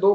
2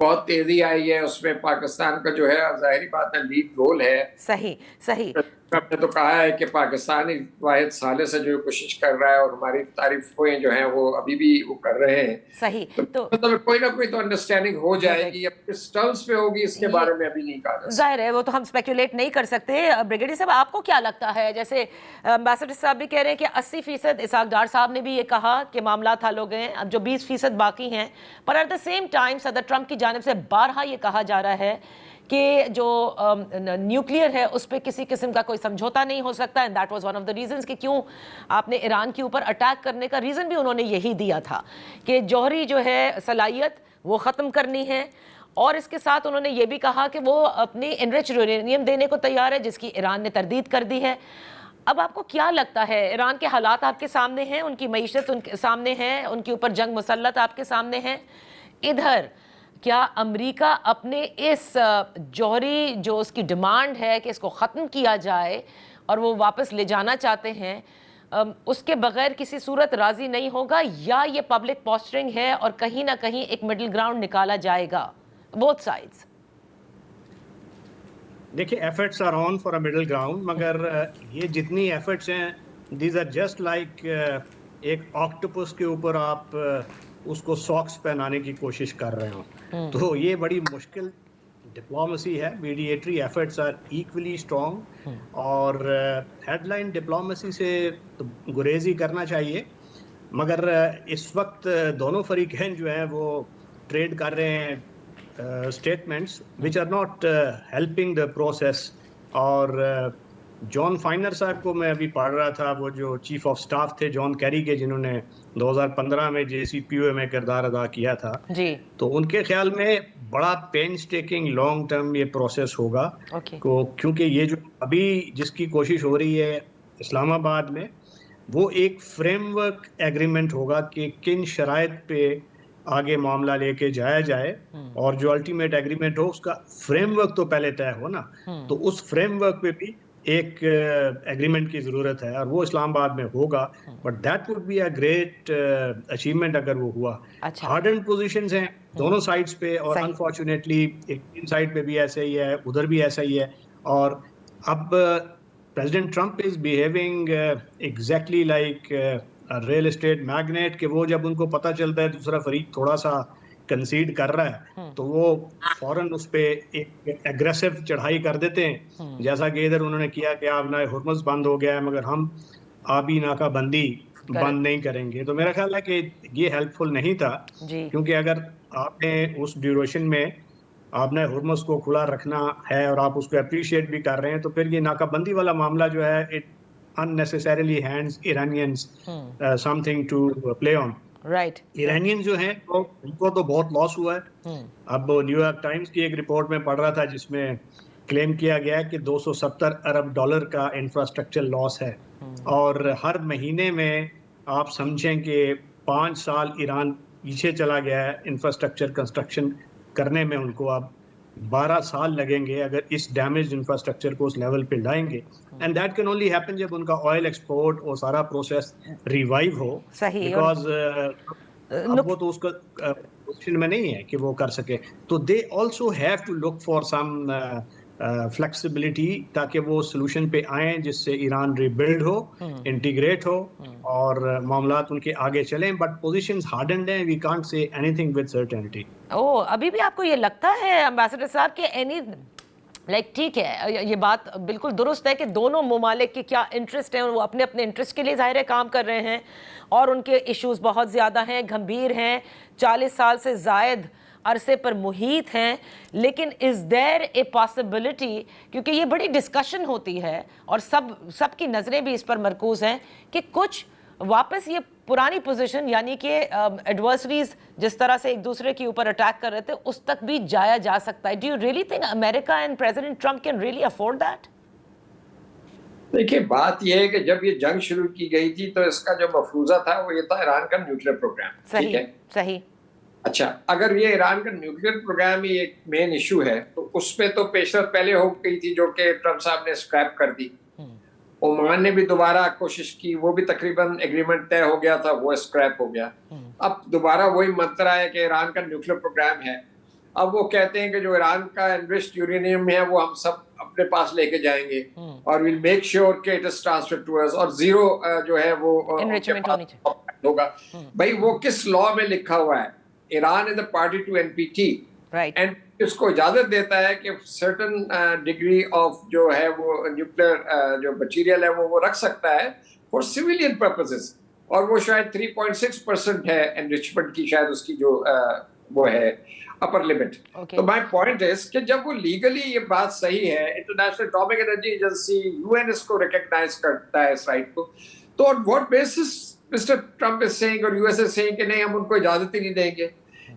بہت تیزی آئی ہے اس میں. پاکستان کا جو ہے ظاہری بات ہے لیڈ رول ہے. صحیح صحیح. ٹرمپ نے تو کہا ہے کہ پاکستانی واحد سالے سے جو کوشش کر رہا ہے اور ہماری تعریفیں جو ہیں وہ ابھی بھی وہ کر رہے ہیں. صحیح. تو مطلب کوئی نہ کوئی تو انڈرسٹینڈنگ ہو جائے گی. اب کس ٹرمز پہ ہوگی اس کے بارے میں ابھی نہیں کہا جا سکتا. ظاہر ہے وہ تو ہم اسپیکولیٹ نہیں کر سکتے. بریگیڈیئر صاحب آپ کو کیا لگتا ہے؟ جیسے امبیسڈر صاحب بھی کہہ رہے ہیں کہ 80%، اسحاق ڈار صاحب نے بھی یہ کہا کہ معاملات حل ہو گئے ہیں، اب جو 20% باقی ہیں. پر ایٹ دا سیم ٹائم صدر ٹرمپ کی جانب سے بارہا یہ کہا جا رہا ہے کہ جو نیوکلیئر ہے اس پہ کسی قسم کا کوئی سمجھوتا نہیں ہو سکتا. And that was one of the reasons کہ کیوں آپ نے ایران کے اوپر اٹیک کرنے کا ریزن بھی انہوں نے یہی دیا تھا کہ جوہری جو ہے صلاحیت وہ ختم کرنی ہے. اور اس کے ساتھ انہوں نے یہ بھی کہا کہ وہ اپنی انرچ یورینیم دینے کو تیار ہے، جس کی ایران نے تردید کر دی ہے. اب آپ کو کیا لگتا ہے، ایران کے حالات آپ کے سامنے ہیں، ان کی معیشت ان کے سامنے ہے، ان کے اوپر جنگ مسلط آپ کے سامنے ہے. ادھر کیا امریکہ اپنے اس جوہری جو اس کی ڈیمانڈ ہے کہ اس کو ختم کیا جائے اور وہ واپس لے جانا چاہتے ہیں، اس کے بغیر کسی صورت راضی نہیں ہوگا، یا یہ پبلک پوسچرنگ ہے اور کہیں نہ کہیں ایک مڈل گراؤنڈ نکالا جائے گا both sides؟ دیکھیں efforts are on for a middle ground, مگر یہ جتنی ایفرٹس ہیں دیز آر جسٹ لائک ایک آکٹوپس کے اوپر آپ اس کو ساکس پہنانے کی کوشش کر رہے ہوں. تو یہ بڑی مشکل ڈپلومسی ہے. میڈیٹری ایفرٹس آر ایکولی اسٹرانگ، اور ہیڈ لائن ڈپلومسی سے گریز ہی کرنا چاہیے. مگر اس وقت دونوں فریقین جو ہیں وہ ٹریڈ کر رہے ہیں statements which are not helping the process. اور جان فائنر صاحب کو میں ابھی پڑھ رہا تھا، وہ جو چیف آف سٹاف تھے جان کیری کے، جنہوں نے 2015 میں JCPOA میں کردار ادا کیا تھا، جی، تو ان کے خیال میں بڑا پینس ٹیکنگ لانگ ٹرم یہ پروسیس ہوگا. کیونکہ یہ جو ابھی جس کی کوشش ہو رہی ہے اسلام آباد میں، وہ ایک فریم ورک ایگریمنٹ ہوگا کہ کن شرائط پہ آگے معاملہ لے کے جایا جائے، اور جو الٹیمیٹ ایگریمنٹ ہو اس کا فریم ورک تو پہلے طے ہو نا. تو اس فریم ورک پہ بھی ایک ایگریمنٹ کی ضرورت ہے، اور وہ اسلام آباد میں ہوگا. But that would be a great achievement اگر وہ ہوا. ہارڈ اینڈ پوزیشنز ہیں دونوں سائڈس پہ، اور انفارچونیٹلی ایک سائڈ پہ بھی ایسا ہی ہے، ادھر بھی ایسا ہی ہے. اور اب president Trump is behaving exactly like real estate magnate, کہ وہ جب ان کو پتہ چلتا ہے دوسرا فریق تھوڑا سا کنسیڈ کر رہا ہے تو وہ فوراً اس پہ ایک ایگریسو چڑھائی کر دیتے ہیں، جیسا کہ ادھر انہوں نے کیا کہ آب نائے ہرمز بند ہو گیا ہے مگر ہم آبی ناکہ بندی بند نہیں کریں گے. تو میرا خیال ہے کہ یہ ہیلپ فل نہیں تھا، کیونکہ اگر آپ نے اس ڈیوریشن میں آپ نے ہرمز کو کھلا رکھنا ہے اور آپ اس کو اپریشیٹ بھی کر رہے ہیں، تو پھر یہ ناکہ بندی والا معاملہ جو ہے it unnecessarily hands Iranians something to play on. Right. Iranian جو ہیں ان کو تو بہت لاس ہوا ہے. اب نیو یارک ٹائمز کی ایک رپورٹ میں پڑھ رہا تھا جس میں کلیم کیا گیا کہ $270 ارب کا انفراسٹرکچر لاس ہے، اور ہر مہینے میں آپ سمجھیں کہ 5 سال ایران پیچھے چلا گیا ہے انفراسٹرکچر کنسٹرکشن کرنے میں. ان کو اب 12 سال لگیں گے اگر اس ڈیمیجڈ انفراسٹرکچر کو اس لیول پہ لائیں گے. And that can only happen جب ان کا آئل ایکسپورٹ اور سارا پروسیس ریوائیو ہو. بیکاز اب وہ تو اس کا پوزیشن میں نہیں ہے کہ وہ کر سکے. تو they also have to look for some flexibility تاکہ وہ سلوشن پہ آئیں جس سے ایران ریبلڈ ہو، انٹیگریٹ ہو اور معاملات ان کے آگے چلیں. بٹ پوزیشنز ہارڈنڈ ہیں، we can't say anything with certainty. ابھی بھی آپ کو یہ لگتا ہے امبیسڈر صاحب کہ ٹھیک ہے، یہ بات بالکل درست ہے کہ دونوں ممالک کے کیا انٹرسٹ ہیں، وہ اپنے اپنے انٹرسٹ کے لیے ظاہر ہے کام کر رہے ہیں، اور ان کے ایشوز بہت زیادہ ہیں، گھمبیر ہیں، 40 سال سے زائد عرصے پر محیط ہیں. لیکن از دیر اے پاسبلٹی، کیونکہ یہ بڑی ڈسکشن ہوتی ہے اور سب کی نظریں بھی اس پر مرکوز ہیں، کہ کچھ واپس یہ پرانی پوزیشن یعنی کہ ایڈورسریز جس طرح سے ایک دوسرے کے اوپر اٹیک کر رہے تھے اس تک بھی جایا جا سکتا ہے. Do you really think America and president Trump can really afford that? دیکھیے بات یہ ہے کہ جب یہ جنگ شروع کی گئی تھی تو اس کا جو مفروضہ تھا وہ یہ تھا ایران کا نیوکلیر پروگرام. ٹھیک ہے، صحیح. اچھا، اگر یہ ایران کا نیوکلیر پروگرام ہی ایک مین ایشو ہے تو اس پہ تو پیشرفت پہلے ہو گئی تھی جو کہ ٹرمپ صاحب نے اسکریپ کر دی. عمان نے بھی دوبارہ کوشش کی، وہ بھی تقریباً ایگریمنٹ طے ہو گیا تھا، وہ اسکریپ ہو گیا. اب دوبارہ وہی منتر ہے کہ ایران کا نیوکلیر پروگرام ہے. اب وہ کہتے ہیں کہ جو ایران کا انریچڈ یورینیم ہے وہ ہم سب اپنے پاس لے کے جائیں گے اور ویل میک شیور کہ اٹ از ٹرانسفرڈ ٹو اس، اور زیرو جو ہے وہ انریچمنٹ ہونی چاہیے ہوگا. بھائی وہ کس لا میں لکھا ہوا ہے؟ Iran is a party to NPT and اس کو اجازت دیتا ہے کہ سرٹن ڈگری آف جو ہے وہ نیوکلیئر جو مٹیریل ہے وہ رکھ سکتا ہے فار سویلین پرپسز، اور وہ شاید 3.6% ہے انریچمنٹ کی، شاید اس کی جو وہ ہے اپر لمٹ. تو مائی پوائنٹ از کہ جب وہ لیگلی یہ بات صحیح ہے، International Atomic Energy Agency UN اس کو ریکگنائز کرتا ہے اس رائٹ کو، تو on what basis Mister Trump is saying اور US از سیئنگ کہ نہیں ہم ان کو اجازت ہی نہیں دیں گے؟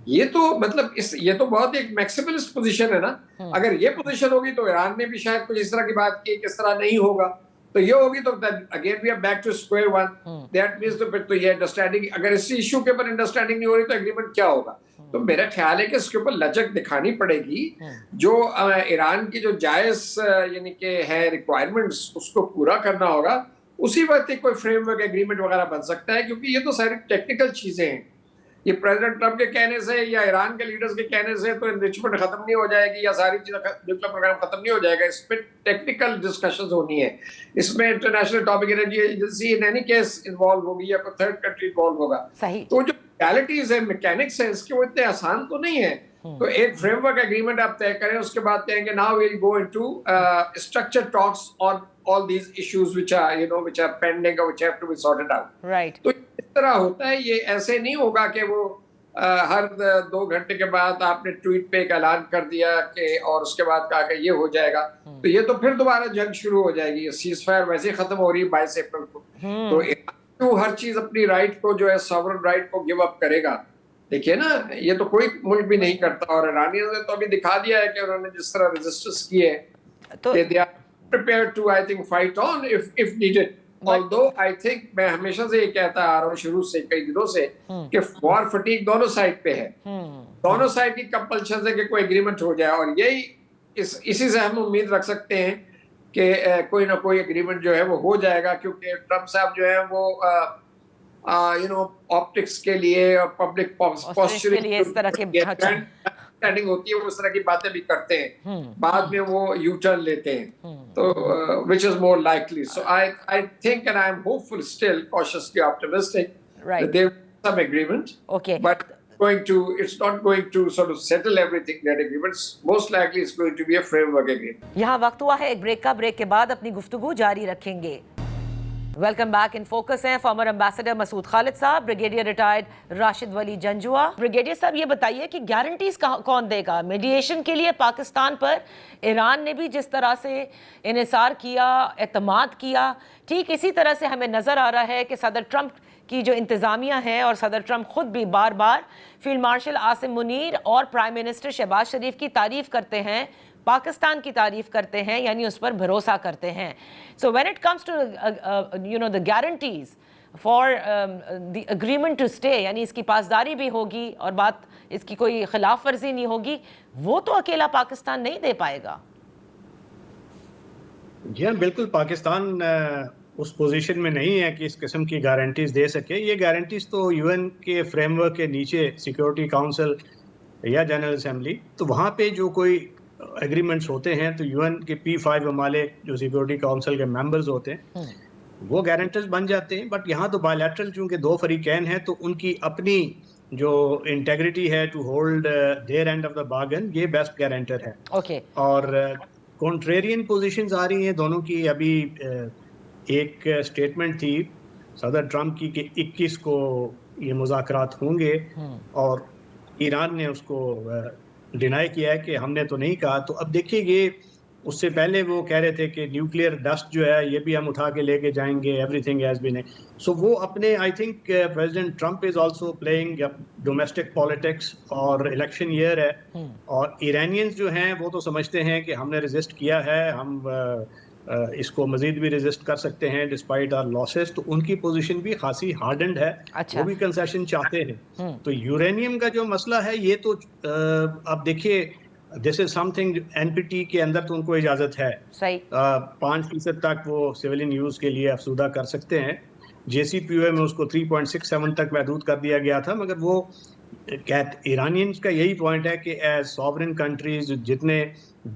یہ تو مطلب یہ تو بہت ایک میکسیملسٹ پوزیشن ہے نا. اگر یہ پوزیشن ہوگی تو ایران نے بھی شاید کچھ اس طرح کی بات کی، کس طرح نہیں ہوگا تو یہ ہوگی، تو again we are back to square one. That means تو پھر تو یہ انڈرسٹینڈنگ، اگر اس ایشو کے اوپر انڈرسٹینڈنگ نہیں ہو رہی تو ایگریمنٹ کیا ہوگا؟ تو میرا خیال ہے کہ اس کے اوپر لچک دکھانی پڑے گی، جو ایران کی جو جائز یعنی کہ ہے ریکوائرمنٹس اس کو پورا کرنا ہوگا، اسی وقت ایک کوئی فریم ورک ایگریمنٹ وغیرہ بن سکتا ہے. کیونکہ یہ تو ساری ٹیکنیکل چیزیں ہیں، یہ پریزیڈنٹ ٹرمپ کے کہنے سے یا ایران کے لیڈرز کے کہنے سے تو انریچمنٹ ختم نہیں ہو جائے گی یا ساری چیزیں نیوکلیئر پروگرام ختم نہیں ہو جائے گا. اس پہ ٹیکنیکل ڈسکشنز ہونی ہے، اس میں international Atomic Energy agency in any case involve ہوگی یا کوئی تھرڈ کنٹری انوالو ہوگا. تو جو ریالٹیز ہے، میکینکس ہے اس کے، وہ اتنے آسان تو نہیں ہے. تو ایک فریم ورک ایگریمنٹ آپ طے کریں، اس کے بعد کہیں گے now we'll go into structured talks on all these issues which are pending or which have to be sorted out. Right. تو اس طرح ہوتا ہے، یہ ایسے نہیں ہوگا کہ وہ ہر 2 گھنٹے کے بعد آپ نے ٹویٹ پہ ایک اعلان کر دیا کہ اور اس کے بعد کہا کہ یہ ہو جائے گا. تو یہ تو پھر دوبارہ جنگ شروع ہو جائے گی. سیز فائر ویسے ہی ختم ہو رہی ہے 22 اپریل کو. تو ہر چیز اپنی رائٹ کو جو ہے ساورن رائٹ کو گیو اپ کرے گا. دیکھیے نا، یہ تو کوئی ملک بھی نہیں کرتا، اور ایرانیوں نے تو ابھی دکھا دیا ہے کہ انہوں نے جس طرح ریزسٹنس کی ہے کہ they are prepared to I think fight on if needed. Although I think میں ہمیشہ سے یہ کہتا آ رہا ہوں شروع سے کئی دنوں سے کہ وار فٹیگ دونوں سائڈ پہ ہے، دونوں سائڈ کی کمپلشن ہے کہ کوئی ایگریمنٹ ہو جائے، اور یہی اسی سے ہم امید رکھ سکتے ہیں کہ کوئی نہ کوئی ایگریمنٹ جو ہے وہ ہو جائے گا. کیونکہ ٹرمپ صاحب جو ہے وہ آپٹکس کے لیے اور پبلک پوسچرنگ کے لیے اس طرح کی اسٹینڈنگ ہوتی ہے، وہ اس طرح کی باتیں بھی کرتے ہیں، بعد میں وہ یو ٹرن لیتے ہیں. تو which is more likely. So I think and I am hopeful still, cautiously optimistic, that there will be some agreement. Okay. But it's not going to sort of settle everything, that agreements. Most likely it's going to be a framework agreement. یہاں وقت ہوا ہے ایک break کا. Break کے بعد اپنی گفتگو جاری رکھیں گے. Welcome back. ان فوکس ہیں فارمر امبیسڈر مسعود خالد صاحب، بریگیڈیئر ریٹائرڈ راشد ولی جنجوا. بریگیڈیئر صاحب یہ بتائیے کہ گارنٹیز کون دے گا میڈیشن کے لیے؟ پاکستان پر ایران نے بھی جس طرح سے انحصار کیا، اعتماد کیا، ٹھیک اسی طرح سے ہمیں نظر آ رہا ہے کہ صدر ٹرمپ کی جو انتظامیہ ہے، اور صدر ٹرمپ خود بھی بار بار فیلڈ مارشل عاصم منیر اور پرائم منسٹر شہباز شریف کی تعریف کرتے ہیں، پاکستان کی تعریف کرتے ہیں، یعنی اس پر بھروسہ کرتے ہیں. So when it comes to the guarantees for the agreement to stay، یعنی اس کی پاسداری بھی ہوگی اور بات اس کی کوئی خلاف ورزی نہیں ہوگی، وہ تو اکیلا پاکستان نہیں دے پائے گا. جی ہاں بالکل، پاکستان اس پوزیشن میں نہیں ہے کہ اس قسم کی گارنٹیز دے سکے. یہ گارنٹیز تو UN کے فریم ورک کے نیچے سیکیورٹی کاؤنسل یا جنرل اسمبلی، تو وہاں پہ جو کوئی ایگریمنٹس ہوتے ہیں تو UN کے P5 ممالک جو سیکیورٹی کاؤنسل کے ممبرز ہوتے ہیں وہ گارنٹرز بن جاتے ہیں. بٹ یہاں تو بائیلیٹرل چونکہ 2 فریقین ہیں تو ان کی اپنی جو انٹیگریٹی ہے to hold their end of the bargain, یہ بیسٹ گارنٹر ہے. اور کانٹریرین پوزیشنز آ رہی ہیں دونوں کی. ابھی ایک اسٹیٹمنٹ تھی صدر ٹرمپ کی کہ 21 کو یہ مذاکرات ہوں گے، اور ایران نے اس کو ڈینائی کیا ہے کہ ہم نے تو نہیں کہا. تو اب دیکھیے یہ اس سے پہلے وہ کہہ رہے تھے کہ نیوکلیئر ڈسٹ جو ہے یہ بھی ہم اٹھا کے لے کے جائیں گے، ایوری تھنگ ہیز بین. سو وہ اپنے I think president Trump is also playing domestic politics, اور الیکشن ایئر ہے، اور ایرانینز جو ہیں وہ تو سمجھتے ہیں کہ ہم نے ریزسٹ کیا ہے، ہم اس کو مزید بھی ریزسٹ کر سکتے ہیں ڈسپائٹ آر لاسز. تو ان کی پوزیشن بھی خاصی ہارڈنڈ ہے، وہ بھی کنسیشن چاہتے ہیں. تو یورینیم کا جو مسئلہ ہے یہ تو اب دیکھیے دس از سم تھنگ NPT کے اندر تو ان کو اجازت ہے 5% تک وہ سیولین یوز کے لیے افزودہ کر سکتے ہیں. JCPOA میں اس کو 3.67 تک محدود کر دیا گیا تھا، مگر وہ ایرانینز کا یہی پوائنٹ ہے کہ ایز سوورن کنٹریز جتنے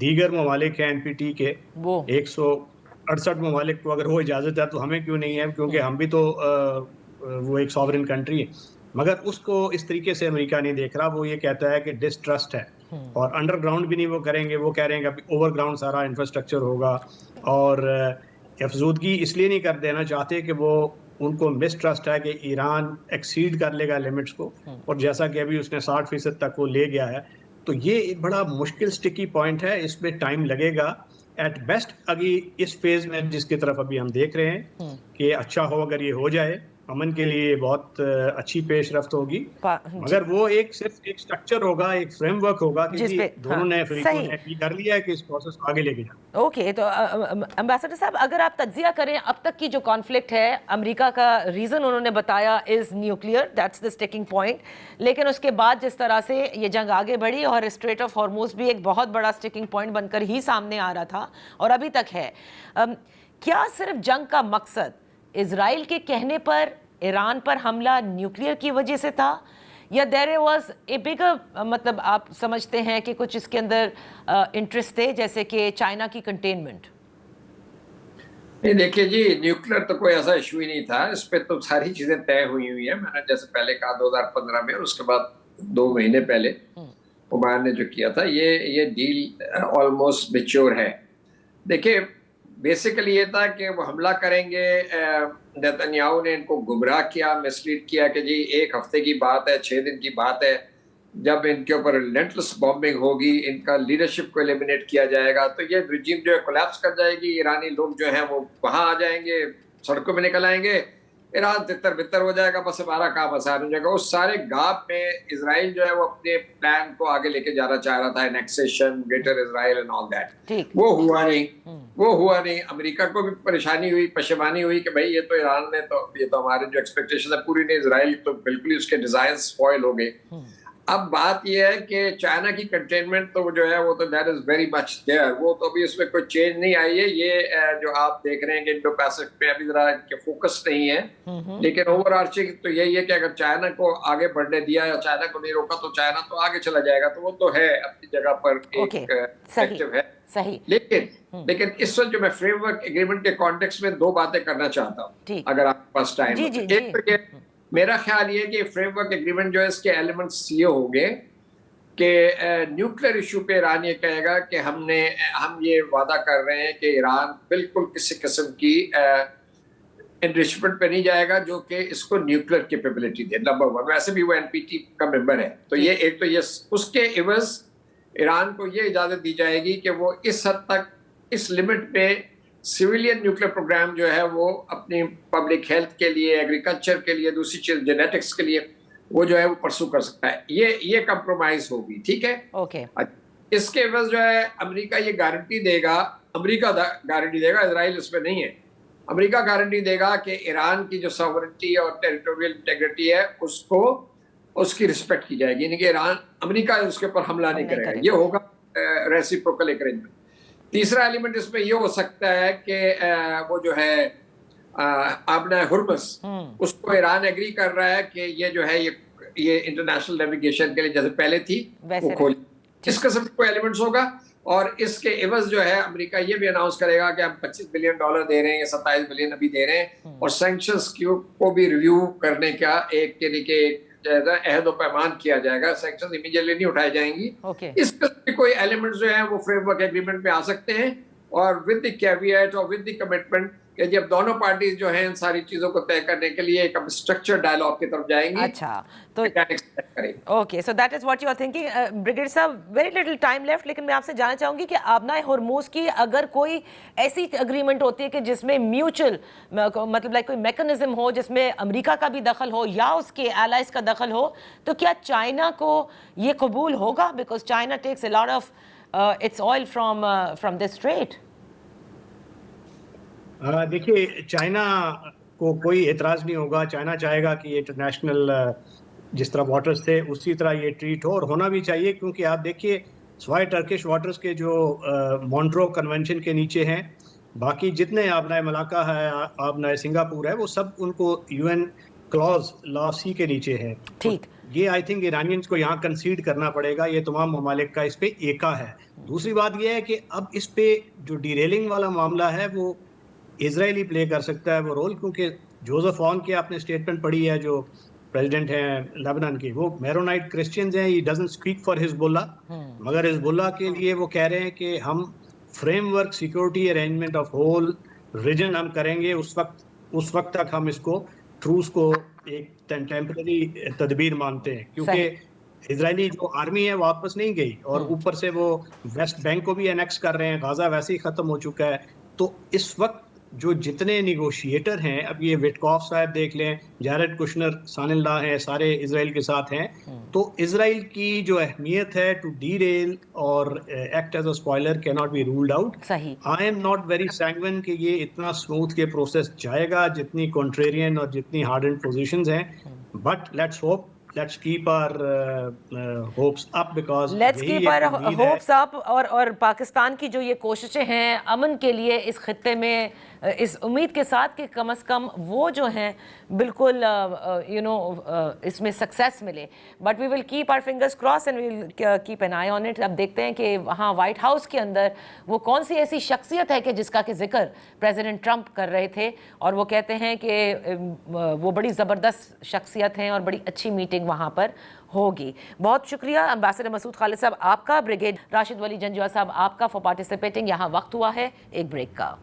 دیگر ممالک ہیں NPT کے 168 ممالک کو اگر وہ اجازت ہے تو ہمیں کیوں نہیں ہے, کیونکہ ہم بھی تو وہ ایک سوورن کنٹری ہے. مگر اس کو اس طریقے سے امریکہ نہیں دیکھ رہا, وہ یہ کہتا ہے کہ ڈسٹرسٹ ہے, اور انڈر گراؤنڈ بھی نہیں وہ کریں گے. وہ کہہ رہے ہیں کہ اوور گراؤنڈ سارا انفراسٹرکچر ہوگا, اور افزودگی اس لیے نہیں کر دینا چاہتے کہ وہ ان کو مسٹرسٹ ہے کہ ایران ایکسیڈ کر لے گا لمٹس کو, اور جیسا کہ ابھی اس نے 60% تک وہ لے گیا ہے. تو یہ ایک بڑا مشکل سٹکی پوائنٹ ہے, اس میں ٹائم لگے گا. ایٹ بیسٹ ابھی اس فیز میں جس کی طرف ابھی ہم دیکھ رہے ہیں کہ اچھا ہو, اگر یہ ہو جائے امن کے لیے بہت اچھی پیش رفت ہوگی, مگر وہ ایک صرف ایک سٹرکچر ہوگا, ایک فریم ورک ہوگا کہ دونوں نے فریقوں نے ایگری کر لیا ہے کہ اس پروسیس کو آگے لے کے جائیں. اوکے, تو امبیسڈر صاحب اگر آپ تجزیہ کریں اب تک کی جو کانفلکٹ ہے, امریکہ کا ریزن انہوں نے بتایا is nuclear, that's the sticking point, لیکن اس کے بعد جس طرح سے یہ جنگ آگے بڑھی اور اسٹریٹ آف ہارموز بھی ایک بہت بڑا اسٹیکنگ پوائنٹ بن کر ہی سامنے آ رہا تھا اور ابھی تک ہے, کیا صرف جنگ کا مقصد اسرائیل کے کہنے پر ایران پر حملہ نیوکلیئر کی وجہ سے تھا, یا دیر واز اے بگر, مطلب آپ سمجھتے ہیں کہ کچھ اس کے اندر انٹرسٹ تھے جیسے کہ چائنا کی کنٹینمنٹ؟ نہیں دیکھیے جی, نیوکلیر تو کوئی ایسا ایشو ہی نہیں تھا, اس پہ تو ساری چیزیں طے ہوئی ہیں. میں نے جیسے پہلے کہا 2015 میں, اور اس کے بعد 2 مہینے پہلے عمان نے جو کیا تھا, یہ ڈیل آلموسٹ میچور ہے. دیکھیے بیسیکلی یہ تھا کہ وہ حملہ کریں گے, نیتنیاہو نے ان کو گمراہ کیا, مسلیڈ کیا کہ جی 1 ہفتے کی بات ہے, 6 دن کی بات ہے, جب ان کے اوپر ریلنٹلس بامبنگ ہوگی, ان کا لیڈرشپ کو ایلیمنیٹ کیا جائے گا, تو یہ رجیم جو ہے کولیپس کر جائے گی. ایرانی لوگ جو ہیں وہ وہاں آ جائیں گے, سڑکوں میں نکل آئیں گے, ایران تتر بتر ہو جائے گا, بس ہمارا کام آسان ہو جائے گا. اس سارے گاپ میں اسرائیل جو ہے وہ اپنے پلان کو آگے لے کے جانا چاہ رہا تھا, annexation, greater Israel and all that. وہ ہوا نہیں. امریکہ کو بھی پریشانی ہوئی, پشیمانی ہوئی کہ بھائی یہ تو ایران نے تو, یہ تو ہمارے جو ایکسپیکٹیشن ہے پوری نہیں, اسرائیل تو بالکل ہی اس کے ڈیزائن سپوائل ہو گئے. اب بات یہ ہے کہ چائنا کی کنٹینمنٹ تو جو ہے وہ تو that is very much there, وہ تو ابھی اس میں کوئی چینج نہیں آئی ہے. یہ جو آپ دیکھ رہے ہیں کہ انڈو پیسفک پہ ابھی ذرا ان کے فوکس نہیں ہے, لیکن اوور آرچنگ تو یہی ہے کہ اگر چائنا کو آگے بڑھنے دیا یا چائنا کو نہیں روکا تو چائنا تو آگے چلا جائے گا. تو وہ تو ہے اپنی جگہ پر ایک ایکٹیو ہے. لیکن اس وقت جو میں فریم ورک ایگریمنٹ کے کانٹیکسٹ میں 2 باتیں کرنا چاہتا ہوں اگر آپ کے پاس ٹائم. ایک تو یہ میرا خیال یہ ہے کہ فریم ورک ایگریمنٹ جو ہے اس کے ایلیمنٹس یہ ہوں گے کہ نیوکلیر ایشو پہ ایران یہ کہے گا کہ ہم یہ وعدہ کر رہے ہیں کہ ایران بالکل کسی قسم کی انریچمنٹ پہ نہیں جائے گا جو کہ اس کو نیوکلیر کیپیبلٹی دے. نمبر 1, ویسے بھی وہ NPT کا ممبر ہے, تو یہ ایک تو یہ اس کے عوض ایران کو یہ اجازت دی جائے گی کہ وہ اس حد تک اس لمٹ پہ سویلین نیوکلیر پروگرام جو ہے وہ اپنی پبلک ہیلتھ کے لیے, ایگریکلچر کے لیے, دوسری چیز جینیٹکس کے لیے وہ جو ہے وہ پرسو کر سکتا ہے. یہ کمپرومائز ہوگی, ٹھیک ہے. اس کے عوض جو ہے امریکہ یہ گارنٹی دے گا, اسرائیل اس میں نہیں ہے, امریکہ گارنٹی دے گا کہ ایران کی جو ساورنٹی اور ٹیریٹوریل انٹیگریٹی ہے اس کی رسپیکٹ کی جائے گی, یعنی کہ امریکہ اس کے اوپر حملہ نہیں کرے گا. یہ ہوگا ریسیپروکل ارینجمنٹ. تیسرا ایلیمنٹ اس میں یہ ہو سکتا ہے کہ وہ جو ہے آبنائے ہرمز, اس کو ایران ایگری کر رہا ہے کہ یہ جو ہے یہ انٹرنیشنل نیویگیشن کے لیے جیسے پہلے تھی وہ کھول. اس قسم کے کوئی ایلیمنٹس ہوگا, اور اس کے عوض جو ہے امریکہ یہ بھی اناؤنس کرے گا کہ ہم $25 بلین دے رہے ہیں, 27 بلین ابھی دے رہے ہیں, اور سینکشنز کو بھی ریویو کرنے کا ایک عہد و پیمان کیا جائے گا. سینکشنز امیڈیٹلی نہیں اٹھائی جائیں گی. اس قسم کے کوئی ایلیمنٹس جو ہیں وہ فریم ورک ایگریمنٹ میں آ سکتے ہیں, اور ود دی کیویٹ اور ود دی کمٹمنٹ کہ جب دونوں پارٹیز جو ہیں ان ساری چیزوں کو طے کرنے کے لیے ایک اسٹرکچر ڈائلاگ کی طرف جائیں گی. اچھا, تو okay, so that is what you are thinking. Brigadier صاحب, ویری لٹل ٹائم لیفٹ, لیکن میں آپ سے جاننا چاہوں گی کہ آبنائے ہرموز کی اگر کوئی ایسی اگریمنٹ ہوتی ہے کہ جس میں میوچل مطلب لائک کوئی میکنزم ہو جس میں امریکہ کا بھی دخل ہو یا اس کے الائز کا دخل ہو, تو کیا چائنا کو یہ قبول ہوگا؟ Because China takes a lot of its oil from this street. دیکھیے چائنا کو کوئی اعتراض نہیں ہوگا. چائنا چاہے گا کہ یہ انٹرنیشنل جس طرح واٹرز تھے اسی طرح یہ ٹریٹ ہو, اور ہونا بھی چاہیے, کیونکہ آپ دیکھیے سوائے ٹرکش واٹرز کے جو مونٹرو کنونشن کے نیچے ہیں, باقی جتنے آبنائے ملاقہ ہے, آبنائے سنگاپور ہے, وہ سب ان کو UN کلاز لا سی کے نیچے ہے. ٹھیک, یہ آئی تھنک ایرانینز کو یہاں کنسیڈ کرنا پڑے گا, یہ تمام ممالک کا اس پہ ایکا ہے. دوسری بات یہ ہے کہ اب اس پہ جو ڈیریلنگ والا معاملہ ہے وہ اسرائیل ہی پلے کر سکتا ہے وہ رول, کیونکہ جوزف آن کی آپ نے اسٹیٹمنٹ پڑھی ہے جو پریزیڈنٹ ہیں لیبنان کی, وہ میرونائٹ کرسچنز ہیں, ہی ڈزنٹ اسپیک فار حزب اللہ, مگر حزب اللہ کے لیے وہ کہہ رہے ہیں کہ ہم frame work security arrangement of whole region ہم کریں گے, اس وقت تک ہم اس کو ٹروس کو ایک ٹیمپرری تدبیر مانتے ہیں, کیونکہ اسرائیلی جو آرمی ہے واپس نہیں گئی, اور اوپر سے وہ ویسٹ بینک کو بھی انیکس کر رہے ہیں, غازہ ویسے ہی ختم ہو چکا ہے. تو اس وقت جو جتنے نیگوشیٹر ہیں, اب یہ وٹکوف صاحب دیکھ لیں, جیرڈ کشنر سان اللہ ہیں, سارے اسرائیل کے ساتھ ہیں, تو اسرائیل کی جو اہمیت ہے ٹو ڈی ریل اور ایکٹ ایز اے اسپوائلر کی not be ruled out. I am not very sanguine کہ یہ اتنا اسموتھ کے پروسیس جائے گا جتنی کنٹریرین اور جتنی ہارڈ اینڈ پوزیشنز ہیں, but let's hope, let's keep our hopes up, because let's keep our hopes up. اور پاکستان کی جو یہ کوششیں ہیں امن کے لیے اس خطے میں, اس امید کے ساتھ کہ کم از کم وہ جو ہیں بالکل اس میں سکسیس ملے, but we will keep our fingers cross and we will keep an eye on it. اب دیکھتے ہیں کہ وہاں وائٹ ہاؤس کے اندر وہ کون سی ایسی شخصیت ہے کہ جس کا کہ ذکر پریزیڈنٹ ٹرمپ کر رہے تھے, اور وہ کہتے ہیں کہ وہ بڑی زبردست شخصیت ہیں اور بڑی اچھی میٹنگ وہاں پر ہوگی. بہت شکریہ امبیسڈر مسعود خالد صاحب آپ کا, بریگیڈ راشد ولی جنجوعہ صاحب آپ کا فار پارٹیسپیٹنگ. یہاں وقت ہوا ہے ایک بریک کا.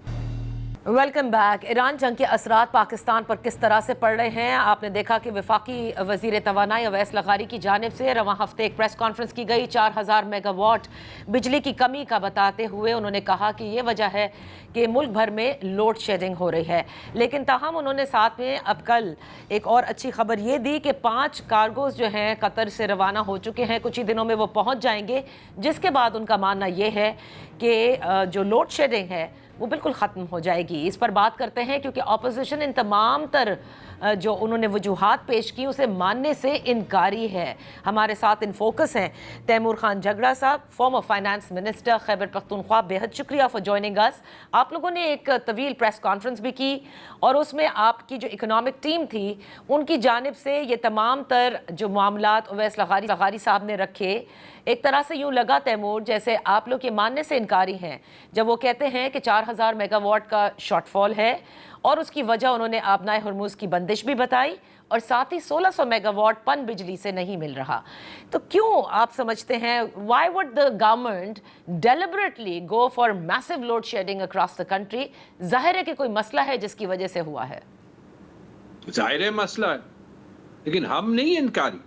Welcome back. ایران جنگ کے اثرات پاکستان پر کس طرح سے پڑ رہے ہیں؟ آپ نے دیکھا کہ وفاقی وزیر توانائی اویس لغاری کی جانب سے رواں ہفتے ایک پریس کانفرنس کی گئی 4000 میگا واٹ بجلی کی کمی کا بتاتے ہوئے انہوں نے کہا کہ یہ وجہ ہے کہ ملک بھر میں لوڈ شیڈنگ ہو رہی ہے. لیکن تاہم انہوں نے ساتھ میں اب کل ایک اور اچھی خبر یہ دی کہ 5 کارگوز جو ہیں قطر سے روانہ ہو چکے ہیں, کچھ ہی دنوں میں وہ پہنچ جائیں گے, جس کے بعد ان کا ماننا یہ ہے کہ جو لوڈ شیڈنگ ہے وہ بالکل ختم ہو جائے گی. اس پر بات کرتے ہیں کیونکہ اپوزیشن ان تمام تر جو انہوں نے وجوہات پیش کی اسے ماننے سے انکاری ہے. ہمارے ساتھ ان فوکس ہیں تیمور خان جھگڑا صاحب, farmer finance minister Khyber Pakhtunkhwa. بہت شکریہ فار جوائننگ اس. آپ لوگوں نے ایک طویل پریس کانفرنس بھی کی اور اس میں آپ کی جو اکنامک ٹیم تھی ان کی جانب سے یہ تمام تر جو معاملات اویس لغاری صاحب نے رکھے, ایک طرح سے یوں لگا تیمور جیسے آپ لوگ یہ ماننے سے انکاری ہیں جب وہ کہتے ہیں کہ 4000 میگا واٹ کا شارٹ فال ہے, اور اس کی وجہ انہوں نے آبنائے ہرمز کی بندش بھی بتائی, اور ساتھ ہی 1600 میگا واٹ پن بجلی سے نہیں مل رہا. تو کیوں آپ سمجھتے ہیں why would the government deliberately go for massive load shedding across the country؟ ظاہر ہے کہ کوئی مسئلہ ہے جس کی وجہ سے ہوا ہے. ظاہر ہے مسئلہ ہے, لیکن ہم نہیں انکاری.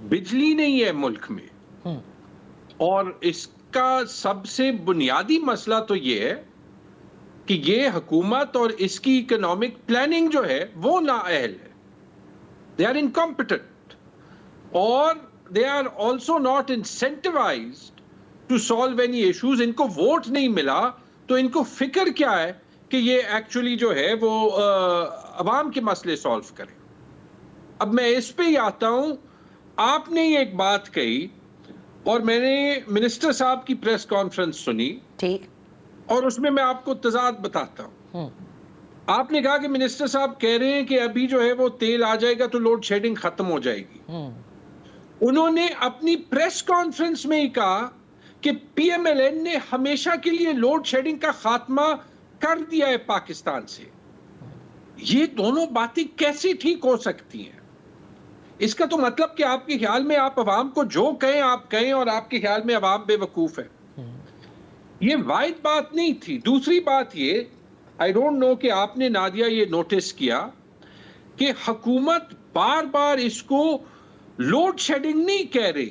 بجلی نہیں ہے ملک میں, اور اس کا سب سے بنیادی مسئلہ تو یہ ہے کہ یہ حکومت اور اس کی اکنامک پلاننگ جو ہے وہ نااہل ہے. They are incompetent, اور they are also not incentivized to solve any issues. ان کو ووٹ نہیں ملا تو ان کو فکر کیا ہے کہ یہ ایکچولی جو ہے وہ عوام کے مسئلے سالو کریں. اب میں اس پہ ہی آتا ہوں. آپ نے ایک بات کہی اور میں نے منسٹر صاحب کی پریس کانفرنس سنی, ٹھیک, اور اس میں آپ کو تضاد بتاتا ہوں. آپ نے کہا کہ منسٹر صاحب کہہ رہے ہیں کہ ابھی جو ہے وہ تیل آ جائے گا تو لوڈ شیڈنگ ختم ہو جائے گی. انہوں نے اپنی پریس کانفرنس میں ہی کہا کہ پی ایم ایل این نے ہمیشہ کے لیے لوڈ شیڈنگ کا خاتمہ کر دیا ہے پاکستان سے. یہ دونوں باتیں کیسے ٹھیک ہو سکتی ہیں؟ اس کا تو مطلب کہ آپ کے خیال میں آپ عوام کو جو کہیں آپ کہیں, اور آپ کے خیال میں عوام بے وقوف ہے. یہ واحد بات نہیں تھی. دوسری بات یہ, آئی ڈونٹ نو کہ آپ نے نادیہ یہ نوٹس کیا کہ حکومت بار بار اس کو لوڈ شیڈنگ نہیں کہہ رہی.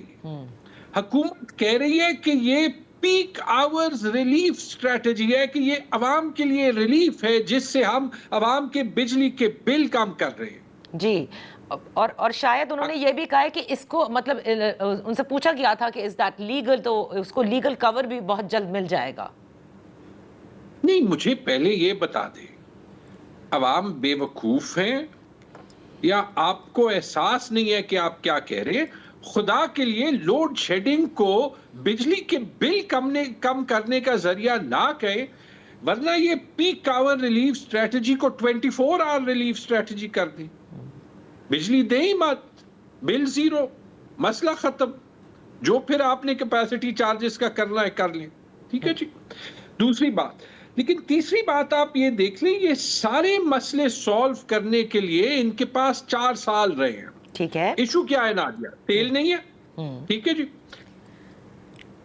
حکومت کہہ رہی ہے کہ یہ پیک آورز ریلیف اسٹریٹجی ہے, کہ یہ عوام کے لیے ریلیف ہے جس سے ہم عوام کے بجلی کے بل کم کر رہے ہیں. جی, اور شاید انہوں نے یہ بھی کہا ہے کہ اس کو مطلب ان سے پوچھا گیا تھا کہ از دیٹ لیگل, تو اس کو لیگل کور بھی بہت جلد مل جائے گا. نہیں, مجھے پہلے یہ بتا دیں, عوام بے وقوف ہیں یا آپ کو احساس نہیں ہے کہ آپ کیا کہہ رہے ہیں؟ خدا کے لیے لوڈ شیڈنگ کو بجلی کے بل کم کرنے کا ذریعہ نہ کہیں, ورنہ یہ پیک آور ریلیف اسٹریٹجی کو 24 آور ریلیف اسٹریٹجی کر دیں. بجلی دیں ہی مت, بل زیرو, مسئلہ ختم. جو پھر آپ نے کیپیسٹی چارجز کا کرنا ہے کر لیں, ٹھیک ہے جی. دوسری بات, لیکن تیسری بات آپ یہ دیکھ لیں, یہ سارے مسئلے سالو کرنے کے لیے ان کے پاس 4 سال رہے ہیں. ٹھیک ہے, ایشو کیا ہے نادیہ؟ تیل نہیں ہے, ٹھیک ہے جی.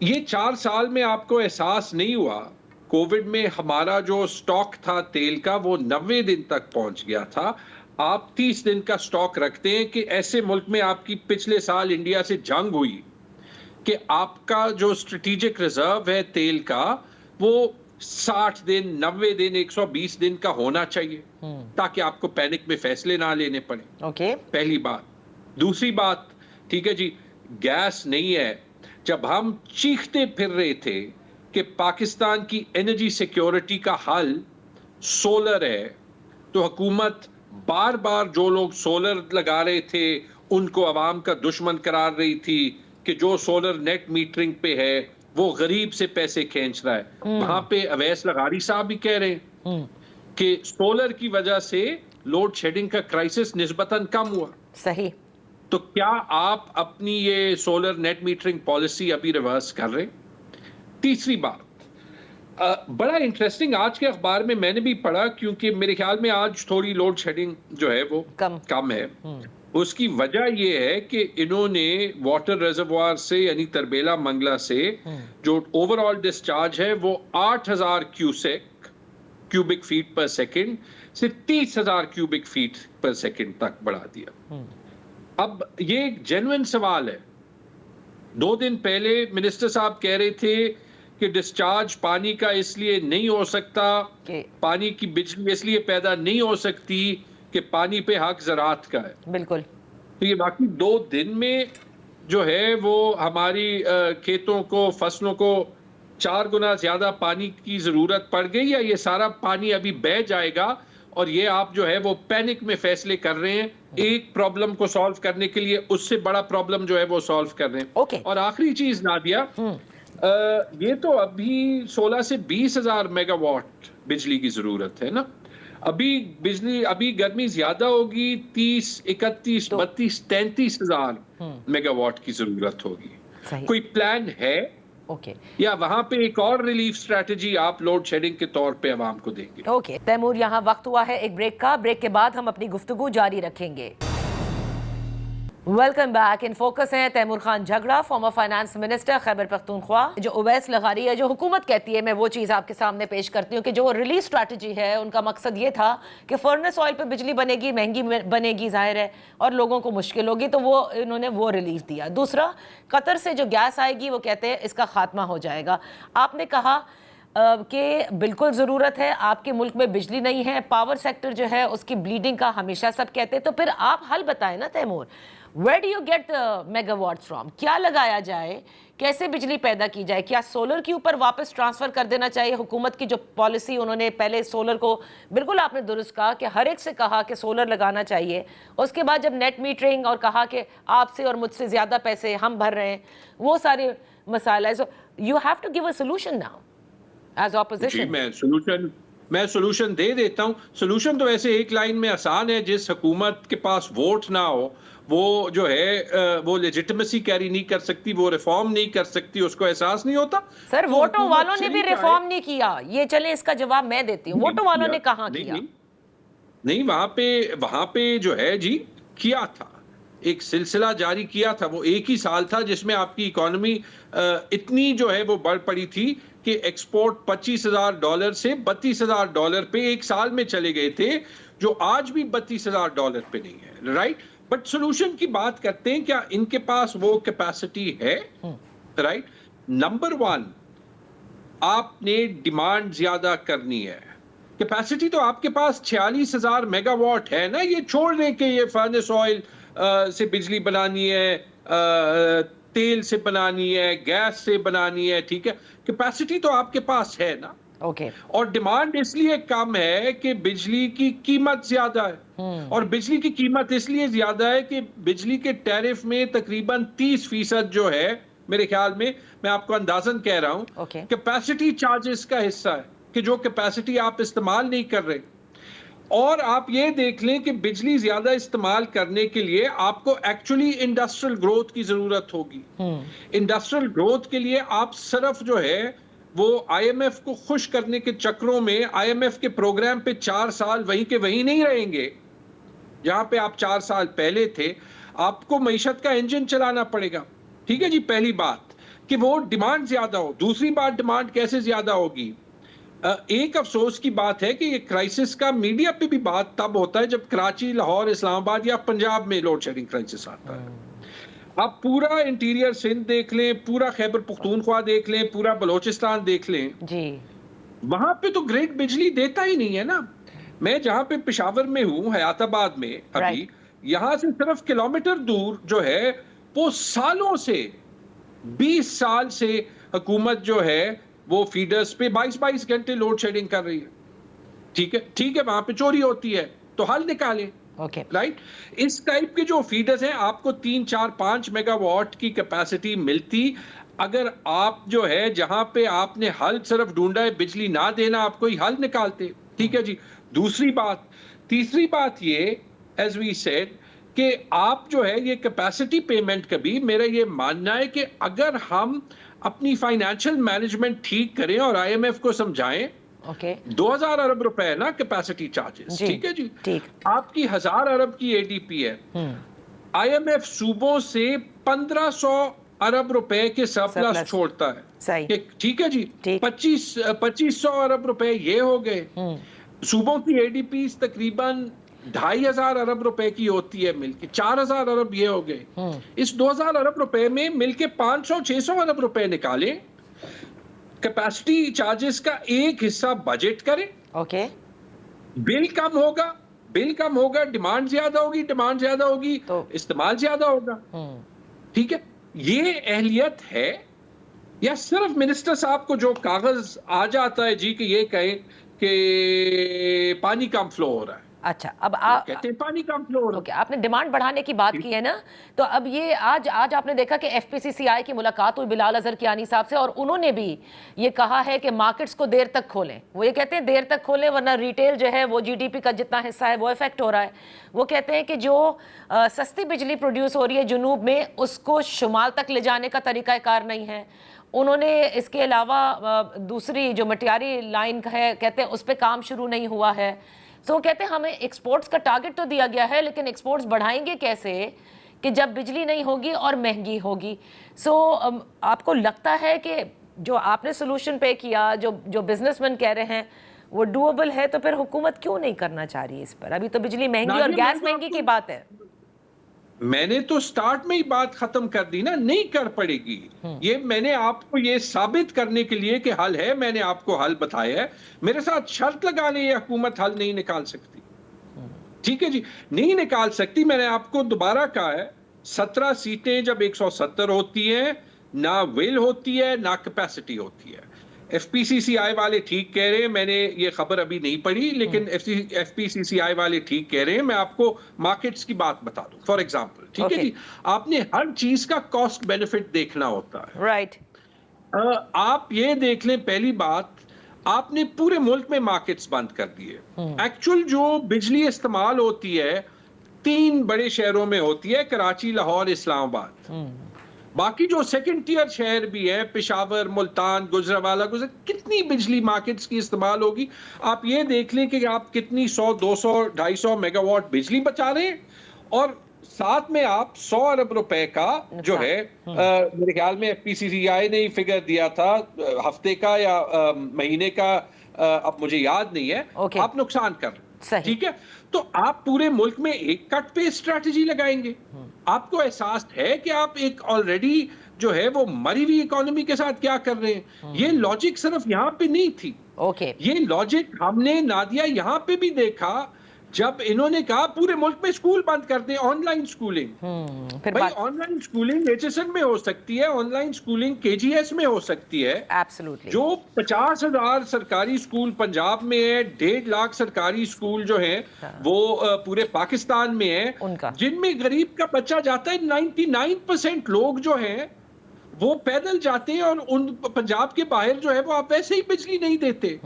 یہ 4 سال میں آپ کو احساس نہیں ہوا, کووڈ میں ہمارا جو سٹاک تھا تیل کا وہ 90 دن تک پہنچ گیا تھا. آپ 30 دن کا سٹاک رکھتے ہیں کہ ایسے ملک میں آپ کی پچھلے سال انڈیا سے جنگ ہوئی کہ آپ کا جو اسٹریٹجک ریزرو ہے تیل کا وہ 60 دن 90 دن 120 دن کا ہونا چاہیے تاکہ آپ کو پینک میں فیصلے نہ لینے پڑے. اوکے, پہلی بات. دوسری بات, ٹھیک ہے جی, گیس نہیں ہے. جب ہم چیختے پھر رہے تھے کہ پاکستان کی انرجی سیکیورٹی کا حل سولر ہے, تو حکومت بار بار جو لوگ سولر لگا رہے تھے ان کو عوام کا دشمن قرار رہی تھی کہ جو سولر نیٹ میٹرنگ پہ ہے وہ غریب سے پیسے کھینچ رہا ہے. وہاں پہ اویس لغاری صاحب بھی کہہ رہے ہیں کہ سولر کی وجہ سے لوڈ شیڈنگ کا کرائسس نسبتاً کم ہوا. صحیح. تو کیا آپ اپنی یہ سولر نیٹ میٹرنگ پالیسی ابھی ریورس کر رہے؟ تیسری بات, بڑا انٹرسٹنگ آج کے اخبار میں نے بھی پڑھا, کیونکہ میرے خیال میں آج تھوڑی لوڈ شیڈنگ جو ہے وہ کم ہے. اس کی وجہ یہ ہے کہ انہوں نے واٹر ریزروار سے یعنی تربیلا منگلہ سے جو اوور آل ڈسچارج ہے وہ 8000 کیوبک فیٹ پر سیکنڈ سے 30,000 کیوبک فیٹ پر سیکنڈ تک بڑھا دیا. اب یہ ایک جینوئن سوال ہے. 2 دن پہلے منسٹر صاحب کہہ رہے تھے کہ ڈسچارج پانی کا اس لیے نہیں ہو سکتا, پانی کی بجلی اس لیے پیدا نہیں ہو سکتی کہ پانی پہ حق زراعت کا ہے. بالکل. تو یہ باقی 2 دن میں جو ہے وہ ہماری کھیتوں کو فصلوں کو 4 گنا زیادہ پانی کی ضرورت پڑ گئی, یا یہ سارا پانی ابھی بہہ جائے گا اور یہ آپ جو ہے وہ پینک میں فیصلے کر رہے ہیں ایک پرابلم کو سالو کرنے کے لیے اس سے بڑا پرابلم جو ہے وہ سالو کر رہے ہیں. اور آخری چیز نادیہ, یہ تو ابھی 16 سے 20,000 میگا واٹ بجلی کی ضرورت ہے نا. ابھی گرمی زیادہ ہوگی, 30 31 32 33,000 میگا واٹ کی ضرورت ہوگی. کوئی پلان ہے یا وہاں پہ ایک اور ریلیف اسٹریٹجی آپ لوڈ شیڈنگ کے طور پہ عوام کو دیں گے؟ اوکے تیمور, یہاں وقت ہوا ہے ایک بریک کا. بریک کے بعد ہم اپنی گفتگو جاری رکھیں گے. Welcome back. ان فوکس ہیں تیمور خان جھگڑا, farmer finance minister Khyber Pakhtunkhwa. جو اویس لغاری ہے, جو حکومت کہتی ہے, میں وہ چیز آپ کے سامنے پیش کرتی ہوں کہ جو ریلیز اسٹریٹجی ہے ان کا مقصد یہ تھا کہ فرنس آئل پہ بجلی بنے گی, مہنگی بنے گی ظاہر ہے, اور لوگوں کو مشکل ہوگی, تو وہ انہوں نے وہ ریلیف دیا. دوسرا, قطر سے جو گیس آئے گی وہ کہتے ہیں اس کا خاتمہ ہو جائے گا. آپ نے کہا کہ بالکل ضرورت ہے, آپ کے ملک میں بجلی نہیں ہے, پاور سیکٹر جو ہے اس کی بلیڈنگ کا ہمیشہ سب کہتے ہیں. تو پھر آپ حل بتائیں نا Timur, where do you get the megawatts from? کیا لگایا جائے, کیسے بجلی پیدا کی جائے؟ کیا سولر کے اوپر واپس ٹرانسفر کر دینا چاہیے؟ حکومت کی جو پالیسی انہوں نے پہلے سولر کو, بالکل آپ نے درست کہا کہ ہر ایک سے کہا کہ سولر لگانا چاہیے, اس کے بعد جب نیٹ میٹرنگ اور کہا کہ آپ سے اور مجھ سے زیادہ پیسے ہم بھر رہے ہیں, وہ سارے مسائل ہے. So you have to give a solution now as opposition. میں سولوشن دے دیتا ہوں. سولوشن تو ایسے ایک لائن میں آسان ہے, جس حکومت کے پاس ووٹ نہ ہو وہ جو ہے وہ لیجٹمیسی کیری نہیں کر سکتی, وہ ریفارم نہیں کر سکتی, اس کو احساس نہیں ہوتا. سر ووٹوں والوں نے بھی ریفارم نہیں کیا, یہ چلے اس کا جواب میں دیتی ہوں. ووٹوں والوں نے کہاں کیا؟ نہیں, وہاں پہ جو ہے جی کیا تھا, ایک سلسلہ جاری کیا تھا. وہ ایک ہی سال تھا جس میں آپ کی اکانومی اتنی جو ہے وہ بڑھ پڑی تھی کہ ایکسپورٹ $25,000 سے $32,000 پہ ایک سال میں چلے گئے تھے, جو آج بھی $32,000 پہ نہیں ہے. رائٹ, بٹ سولوشن کی بات کرتے ہیں, کیا ان کے پاس وہ کیپیسٹی ہے؟ رائٹ, نمبر 1 آپ نے ڈیمانڈ زیادہ کرنی ہے. کیپیسٹی تو آپ کے پاس 46,000 میگا واٹ ہے نا, یہ چھوڑ دیں کہ یہ فرنس آئل سے بجلی بنانی ہے, تیل سے بنانی ہے, گیس سے بنانی ہے, ٹھیک ہے, کیپیسٹی تو آپ کے پاس ہے نا. اور ڈیمانڈ اس لیے کم ہے کہ بجلی کی قیمت زیادہ ہے, اور بجلی کی قیمت اس لیے زیادہ ہے کہ بجلی کے ٹیرف میں تقریباً 30% جو ہے, میرے خیال میں آپ کو اندازاً کہہ رہا ہوں, کیپیسٹی چارجز کا حصہ ہے, کہ جو کیپیسٹی آپ استعمال نہیں کر رہے. اور آپ یہ دیکھ لیں کہ بجلی زیادہ استعمال کرنے کے لیے آپ کو ایکچولی انڈسٹریل گروتھ کی ضرورت ہوگی. انڈسٹریل گروتھ کے لیے آپ صرف جو ہے وہ آئی ایم ایف کو خوش کرنے کے چکروں میں آئی ایم ایف کے پروگرام پہ 4 سال وہیں کے وہیں نہیں رہیں گے جہاں پہ آپ 4 سال پہلے تھے. آپ کو معیشت کا انجن چلانا پڑے گا. ٹھیک ہے جی. پہلی بات کہ وہ ڈیمانڈ زیادہ ہو. دوسری بات ڈیمانڈ کیسے زیادہ ہوگی؟ ایک افسوس کی بات ہے کہ یہ کرائسس کا میڈیا پہ بھی بات تب ہوتا ہے جب کراچی، لاہور، اسلام آباد یا پنجاب میں لوڈ شیڈنگ کرائسس آتا ہے. آپ پورا انٹیریئر سندھ دیکھ لیں، پورا خیبر پختونخوا دیکھ لیں، پورا بلوچستان دیکھ لیں جی، وہاں پہ تو گریڈ بجلی دیتا ہی نہیں ہے نا. میں جہاں پہ پشاور میں ہوں، حیات آباد میں، ابھی یہاں سے صرف کلومیٹر دور جو ہے وہ سالوں سے 20 سال سے حکومت جو ہے وہ فیڈرز پہ 22 گھنٹے لوڈ شیڈنگ کر رہی ہے. ٹھیک ہے وہاں پہ چوری ہوتی ہے تو حل نکالیں. رائٹ. اس ٹائپ کے جو فیڈرز ہیں آپ کو 3، 4، 5 میگا واٹ کی کیپیسٹی ملتی اگر آپ جو ہے جہاں پہ آپ نے حل صرف ڈھونڈا ہے بجلی نہ دینا، آپ کوئی حل نکالتے. ٹھیک ہے جی. تیسری بات یہ ایز وی سیڈ کہ آپ جو ہے یہ کیپیسٹی پیمنٹ کبھی، میرا یہ ماننا ہے کہ اگر ہم اپنی فائنینشل مینجمنٹ ٹھیک کریں اور آئی ایم ایف کو سمجھائیں 2000 ارب روپے ہے نا کیپیسٹی چارجز. ٹھیک ہے جی. آپ کی 1000 ارب کی اے ڈی پی ہے. آئی ایم ایف صوبوں سے 1500 ارب روپے کے سرپلس چھوڑتا ہے. ٹھیک ہے جی. 2500 ارب روپے یہ ہو گئے. صوبوں کی اے ڈی پیز تقریباً 2500 ارب روپے کی ہوتی ہے مل کے 4000 ارب یہ ہو گئے. اس 2000 ارب روپے میں مل کے 500-600 ارب روپے نکالیں. کیپیسٹی چارجز کا ایک حصہ بجٹ کریں. بل کم ہوگا، ڈیمانڈ زیادہ ہوگی تو استعمال زیادہ ہوگا. ٹھیک ہے. یہ اہلیت ہے یا صرف منسٹر صاحب کو جو کاغذ آ جاتا ہے جی کہ یہ کہیں کہ پانی کم فلو ہو رہا ہے. اچھا، اب آپ کہتے ہیں پانی کم فلو ہو رہا ہے. آپ نے ڈیمانڈ بڑھانے کی بات کی ہے نا، تو اب یہ آج آپ نے دیکھا کہ ایف پی سی سی آئی کی ملاقات ہوئی بلال اظہر کیانی صاحب سے اور انہوں نے بھی یہ کہا ہے کہ مارکیٹس کو دیر تک کھولیں. وہ یہ کہتے ہیں دیر تک کھولیں ورنہ ریٹیل جو ہے وہ جی ڈی پی کا جتنا حصہ ہے وہ افیکٹ ہو رہا ہے. وہ کہتے ہیں کہ جو سستی بجلی پروڈیوس ہو رہی ہے جنوب میں اس کو شمال تک لے جانے کا طریقہ کار نہیں ہے. انہوں نے اس کے علاوہ دوسری جو مٹیاری لائن ہے کہتے ہیں اس پہ کام شروع نہیں ہوا ہے. سو کہتے ہیں ہمیں ایکسپورٹس کا ٹارگٹ تو دیا گیا ہے لیکن ایکسپورٹس بڑھائیں گے کیسے کہ جب بجلی نہیں ہوگی اور مہنگی ہوگی. سو آپ کو لگتا ہے کہ جو آپ نے سولوشن پے کیا جو بزنس مین کہہ رہے ہیں وہ ڈویبل ہے تو پھر حکومت کیوں نہیں کرنا چاہ رہی اس پر؟ ابھی تو بجلی مہنگی اور گیس مہنگی کی بات ہے. میں نے تو سٹارٹ میں ہی بات ختم کر دی نا، نہیں کر پڑے گی. یہ میں نے آپ کو یہ ثابت کرنے کے لیے کہ حل ہے میں نے آپ کو حل بتایا ہے. میرے ساتھ شرط لگا لیں یہ حکومت حل نہیں نکال سکتی. ٹھیک ہے جی. نہیں نکال سکتی. میں نے آپ کو دوبارہ کہا ہے 17 سیٹیں جب 170 ہوتی ہیں نہ ول ہوتی ہے نہ کیپیسٹی ہوتی ہے. ایف پی سی سی آئی والے ٹھیک کہہ رہے ہیں. میں نے یہ خبر ابھی نہیں پڑھی لیکن ایف پی سی سی آئی والے ٹھیک کہہ رہے ہیں. میں آپ کو مارکیٹس کی بات بتا دوں. فار ایگزامپل ٹھیک ہے جی، آپ نے ہر چیز کا کاسٹ بینیفٹ دیکھنا ہوتا ہے. رائٹ. آپ یہ دیکھ لیں پہلی بات آپ نے پورے ملک میں مارکیٹس بند کر دیے. ایکچوئل جو بجلی استعمال ہوتی ہے 3 بڑے شہروں میں ہوتی ہے، کراچی، لاہور، اسلام آباد. باقی جو سیکنڈ ٹیئر شہر بھی ہیں پشاور، ملتان، گجرانوالہ، کتنی بجلی مارکیٹس کی استعمال ہوگی. آپ یہ دیکھ لیں کہ آپ کتنی 100، 200، 250 میگا واٹ بجلی بچا رہے ہیں اور ساتھ میں آپ 100 ارب روپے کا جو ہے میرے خیال میں ایف پی سی سی آئی نے فگر دیا تھا ہفتے کا یا مہینے کا، اب مجھے یاد نہیں ہے، آپ نقصان کر رہے ہیں. ٹھیک ہے. تو آپ پورے ملک میں ایک کٹ پہ اسٹریٹجی لگائیں گے. آپ کو احساس ہے کہ آپ ایک آلریڈی جو ہے وہ مری ہوئی اکانومی کے ساتھ کیا کر رہے ہیں. یہ لاجک صرف یہاں پہ نہیں تھی. یہ لاجک ہم نے نادیا یہاں پہ بھی دیکھا جب انہوں نے کہا پورے ملک میں اسکول بند کر دیں. آن لائن اسکولنگ، بھائی online schooling H S N میں ہو سکتی ہے، آن لائن اسکولنگ کے جی ایس میں ہو سکتی ہے. جو 50,000 سرکاری اسکول پنجاب میں ہے، 1.5 لاکھ سرکاری اسکول جو ہیں وہ پورے پاکستان میں ہیں جن میں غریب کا بچہ جاتا ہے. 99% لوگ جو ہیں وہ پیدل جاتے ہیں اور ان پنجاب کے باہر جو ہے وہ آپ ایسے ہی بجلی نہیں دیتے.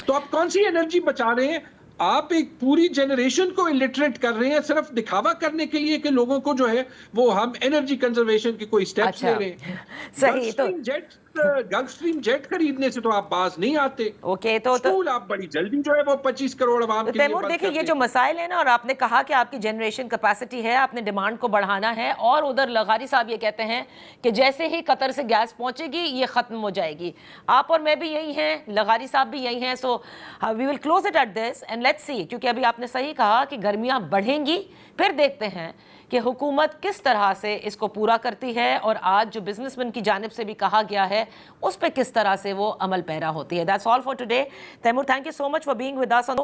تو آپ کون سی انرجی بچا رہے ہیں؟ آپ ایک پوری جنریشن کو الٹریٹ کر رہے ہیں صرف دکھاوا کرنے کے لیے کہ لوگوں کو جو ہے وہ ہم انرجی کنزرویشن کے کوئی سٹیپس لے رہے ہیں. صحیح. تو گلف اسٹریم جیٹ خریدنے سے تو آپ باز نہیں آتے. اوکے تو اسکول آپ بڑی جلدی جو ہے وہ 25 کروڑ عوام کے لیے تیمور دیکھیں یہ جو مسائل ہیں نا, اور آپ نے کہا کہ آپ کی جنریشن کیپیسٹی ہے, آپ نے ڈیمانڈ کو بڑھانا ہے, اور ادھر لغاری صاحب یہ کہتے ہیں کہ جیسے ہی قطر سے گیس پہنچے گی یہ ختم ہو جائے گی. آپ اور میں بھی یہی ہیں, لغاری صاحب بھی یہی ہیں. So we will close it at this and let's see, کیونکہ ابھی آپ نے صحیح کہا کہ گرمیاں بڑھیں گی, پھر دیکھتے ہیں کہ حکومت کس طرح سے اس کو پورا کرتی ہے, اور آج جو بزنس مین کی جانب سے بھی کہا گیا ہے اس پہ کس طرح سے وہ عمل پیرا ہوتی ہے. That's all for today. Taimur, thank you so much for being with us.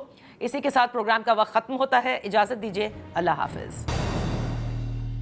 اسی کے ساتھ پروگرام کا وقت ختم ہوتا ہے. اجازت دیجیے, اللہ حافظ.